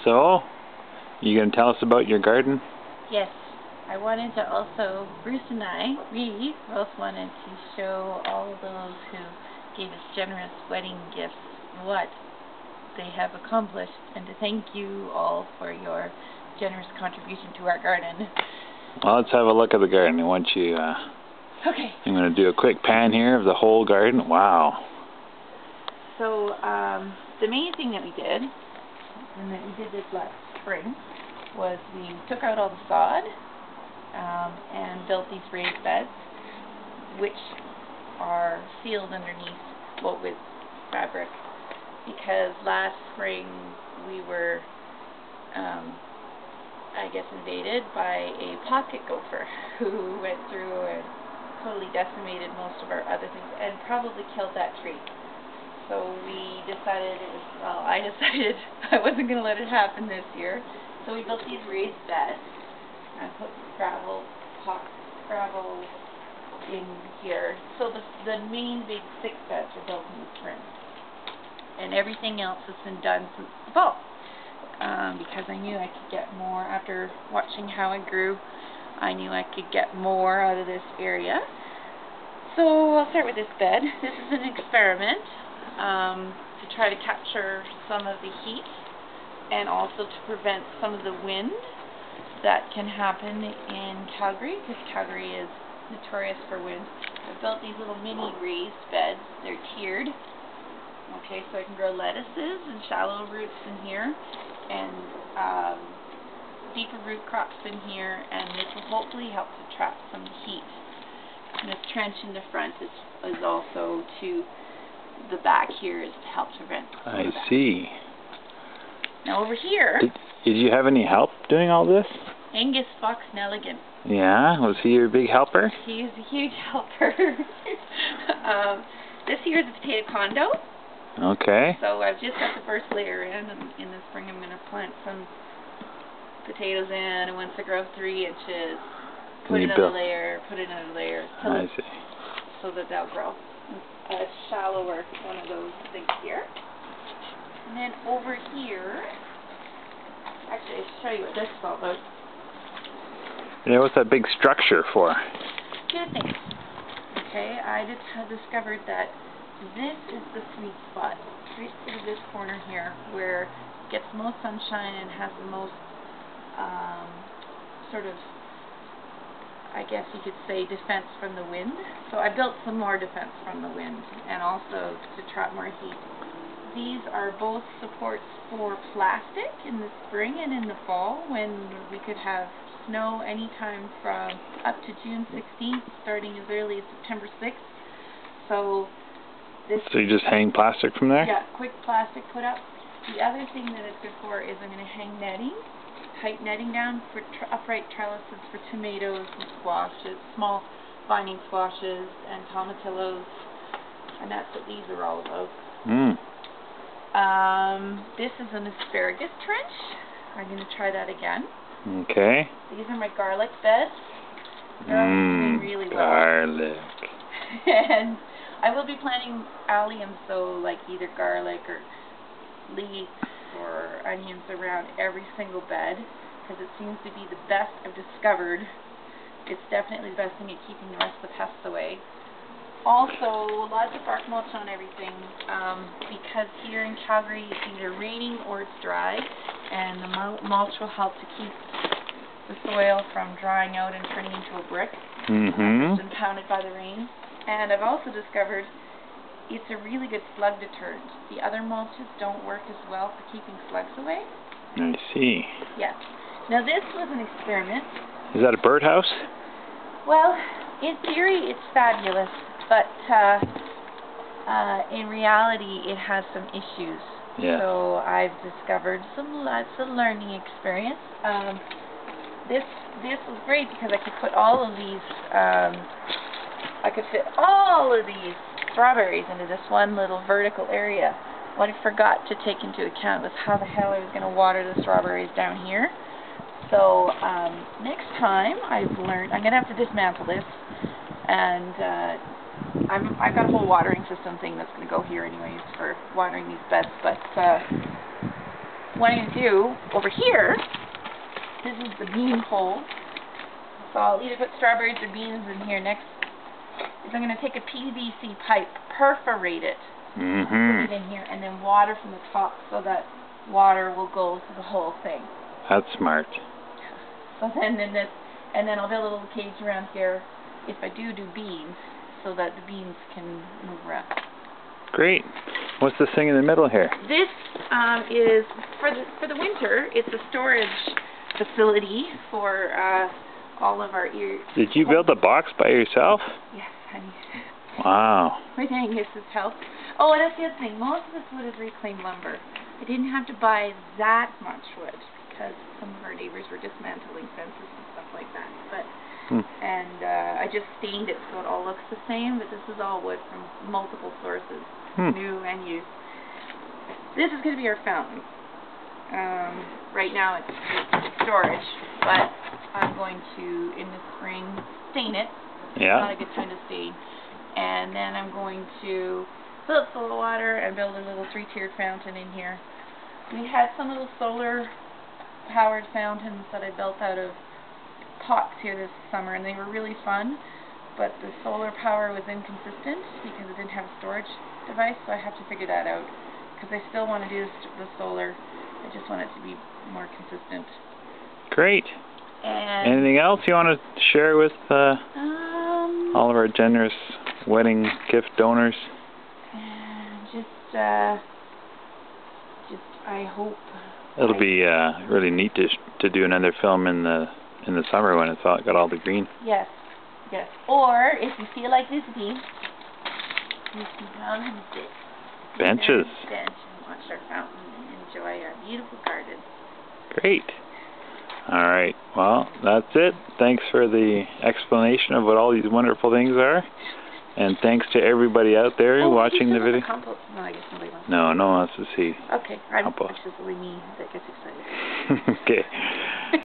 So, you gonna tell us about your garden? Yes, I wanted to also, Bruce and we both wanted to show all of those who gave us generous wedding gifts what they have accomplished, and to thank you all for your generous contribution to our garden. Well, let's have a look at the garden. I want you, Okay. I'm gonna do a quick pan here of the whole garden. Wow. So, the main thing that we did, and that we did this last spring, was we took out all the sod and built these raised beds, which are sealed underneath with fabric, because last spring we were, I guess, invaded by a pocket gopher who went through and totally decimated most of our other things and probably killed that tree. So we decided I decided I wasn't going to let it happen this year. So we built these raised beds and put gravel in here. So the main big 6 beds were built in the spring. And everything else has been done since the fall. Because I knew I could get more. After watching how it grew, I knew I could get more out of this area. So I'll start with this bed. This is an experiment. To try to capture some of the heat and also to prevent some of the wind that can happen in Calgary, because Calgary is notorious for wind. I built these little mini raised beds. They're tiered. Okay, so I can grow lettuces and shallow roots in here, and deeper root crops in here, and this will hopefully help to trap some heat. And this trench in the front is also to the back here is to help prevent. I see. Now over here. Did you have any help doing all this? Angus Fox Nelligan. Yeah? Was he your big helper? He's a huge helper. This here is a potato condo. Okay. So I've just got the first layer in, and in the spring I'm going to plant some potatoes in, and once they grow 3 inches, put another layer, I see. so that they'll grow. A shallower one of those things here. And then over here, actually I'll show you what this is all about. Yeah, what's that big structure for? Two things. Okay, I just have discovered that this is the sweet spot, right through this corner here, where it gets the most sunshine and has the most sort of, I guess you could say, defense from the wind. So I built some more defense from the wind and also to trap more heat. These are both supports for plastic in the spring and in the fall, when we could have snow anytime from up to June 16th, starting as early as September 6th. So you just hang plastic from there? Yeah, quick plastic put up. The other thing that it's good for is I'm going to hang netting. Tight netting down for upright trellises for tomatoes and squashes, small vining squashes and tomatillos, and that's what these are all about. This is an asparagus trench. I'm going to try that again. Okay. These are my garlic beds. They're doing really well. Garlic. And I will be planting alliums, so like either garlic or leeks or onions around every single bed, because it seems to be the best I've discovered. It's definitely the best thing at keeping the rest of the pests away. Also, lots of bark mulch on everything, because here in Calgary it's either raining or it's dry, and the mulch will help to keep the soil from drying out and turning into a brick. It's been pounded by the rain. And I've also discovered it's a really good slug deterrent. The other mulches don't work as well for keeping slugs away. I see. Yes. Now this was an experiment. Is that a birdhouse? Well, in theory it's fabulous, but in reality it has some issues. Yeah. So I've discovered lots of learning experience. This was great because I could put all of these I could fit all of these strawberries into this one little vertical area. What I forgot to take into account was how the hell I was going to water the strawberries down here. So next time I've learned, I'm going to have to dismantle this, and I've got a whole watering system thing that's going to go here anyways for watering these beds, but what I'm going to do over here, this is the bean hole. So I'll either put strawberries or beans in here next. Is I'm going to take a PVC pipe, perforate it, put it in here, and then water from the top so that water will go through the whole thing. That's smart. So then in this, and then I'll build a little cage around here if I do beans, so that the beans can move around. Great. What's this thing in the middle here? This is for the winter. It's a storage facility for all of our ears. Did you build the box by yourself? Yes, honey. Wow. With Angus's help. Oh, and that's the other thing. Most of this wood is reclaimed lumber. I didn't have to buy that much wood because some of our neighbors were dismantling fences and stuff like that. But I just stained it so it all looks the same. But this is all wood from multiple sources, new and used. This is going to be our fountain. Right now it's storage, but I'm going to, in the spring, stain it. Yeah. It's not a good time to stain. And then I'm going to fill it full of water and build a little 3-tiered fountain in here. We had some little solar-powered fountains that I built out of pots here this summer, and they were really fun, but the solar power was inconsistent because it didn't have a storage device, so I have to figure that out, because I still want to do the solar. I just want it to be more consistent. Great. And anything else you want to share with all of our generous wedding gift donors? I hope it'll be really neat to do another film in the summer when it's got all the green. Yes, yes. Or if you feel like visiting, you can come and sit. Benches. Bench and watch our fountain and enjoy our beautiful garden. Great. All right. Well, that's it. Thanks for the explanation of what all these wonderful things are. And thanks to everybody out there watching the video. Compost. No, I guess nobody wants no one wants to see. Okay. I'm compost. just really me that gets excited. Okay.